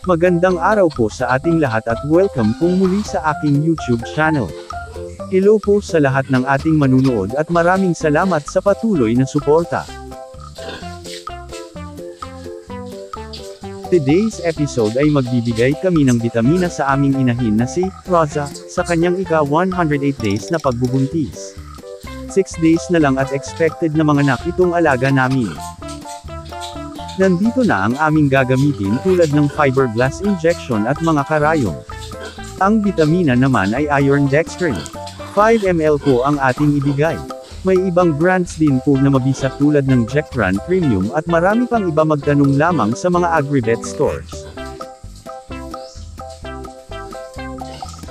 Magandang araw po sa ating lahat at welcome pong muli sa aking YouTube channel. Hello po sa lahat ng ating manunood at maraming salamat sa patuloy na suporta. Today's episode ay magbibigay kami ng bitamina sa aming inahin na si Rosa, sa kanyang ika-108 days na pagbubuntis. 6 days na lang at expected na manganak itong alaga namin. Nandito na ang aming gagamitin tulad ng fiberglass injection at mga karayom. Ang bitamina naman ay iron dextrin. 5 ml po ang ating ibigay. May ibang brands din po na mabisa tulad ng Jectran Premium at marami pang iba, magtanong lamang sa mga agri-vet stores.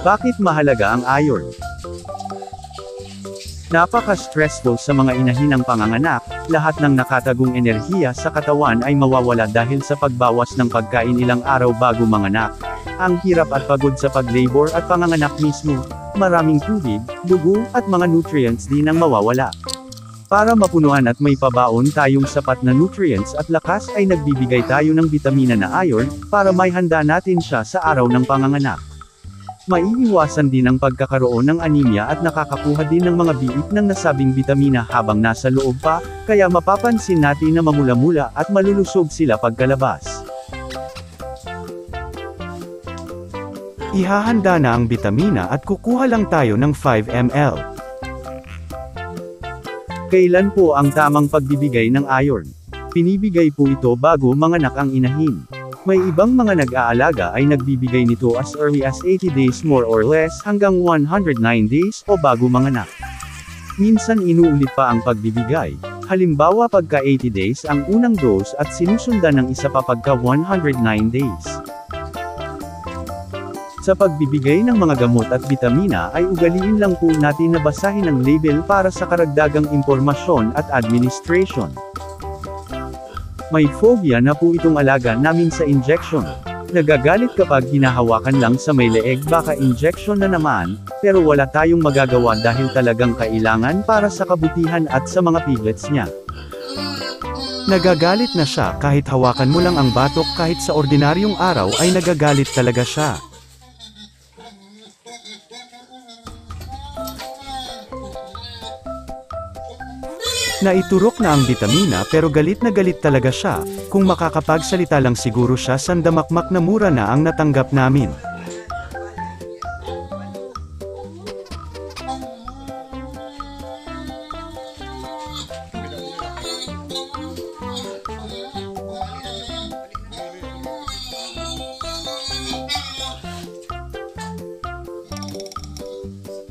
Bakit mahalaga ang iron? Napaka-stressful sa mga inahin ng panganganak, lahat ng nakatagong enerhiya sa katawan ay mawawala dahil sa pagbawas ng pagkain ilang araw bago manganak. Ang hirap at pagod sa paglabor at panganganak mismo, maraming tubig, dugo, at mga nutrients din ang mawawala. Para mapunuan at may pabaon tayong sapat na nutrients at lakas ay nagbibigay tayo ng bitamina na iron, para may handa natin siya sa araw ng panganganak. Maiiwasan din ang pagkakaroon ng anemia at nakakakuha din ng mga biik ng nasabing bitamina habang nasa loob pa, kaya mapapansin natin na mamula-mula at malulusog sila pagkalabas. Ihahanda na ang bitamina at kukuha lang tayo ng 5 ml. Kailan po ang tamang pagbibigay ng iron? Pinibigay po ito bago manganak ang inahin. May ibang mga nag-aalaga ay nagbibigay nito as early as 80 days more or less hanggang 109 days o bago manganak. Minsan inuulit pa ang pagbibigay, halimbawa pagka 80 days ang unang dose at sinusundan ng isa pa pagka 109 days. Sa pagbibigay ng mga gamot at bitamina ay ugaliin lang po natin na basahin ang label para sa karagdagang impormasyon at administration. May phobia na po itong alaga namin sa injection. Nagagalit kapag hinahawakan lang sa may leeg, baka injection na naman, pero wala tayong magagawa dahil talagang kailangan para sa kabutihan at sa mga piglets niya. Nagagalit na siya kahit hawakan mo lang ang batok, kahit sa ordinaryong araw ay nagagalit talaga siya. Naiturok na ang bitamina pero galit na galit talaga siya. Kung makakapagsalita lang siguro siya, sandamakmak na mura na ang natanggap namin.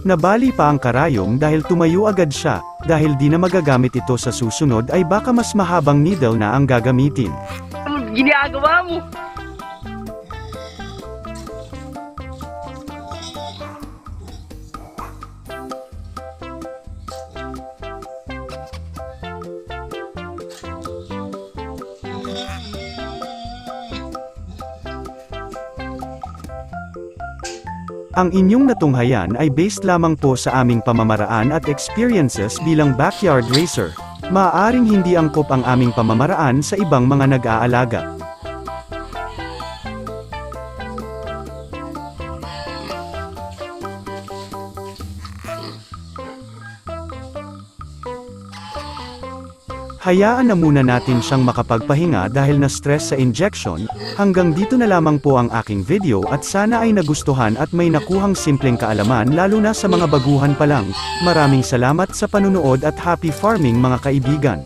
Nabali pa ang karayom dahil tumayo agad siya. Dahil di na magagamit ito sa susunod ay baka mas mahabang needle na ang gagamitin. Ano ginagawa mo? Ang inyong natunghayan ay based lamang po sa aming pamamaraan at experiences bilang backyard racer. Maaaring hindi angkop ang aming pamamaraan sa ibang mga nag-aalaga. Hayaan na muna natin siyang makapagpahinga dahil na-stress sa injection. Hanggang dito na lamang po ang aking video at sana ay nagustuhan at may nakuhang simpleng kaalaman, lalo na sa mga baguhan pa lang. Maraming salamat sa panunood at happy farming mga kaibigan.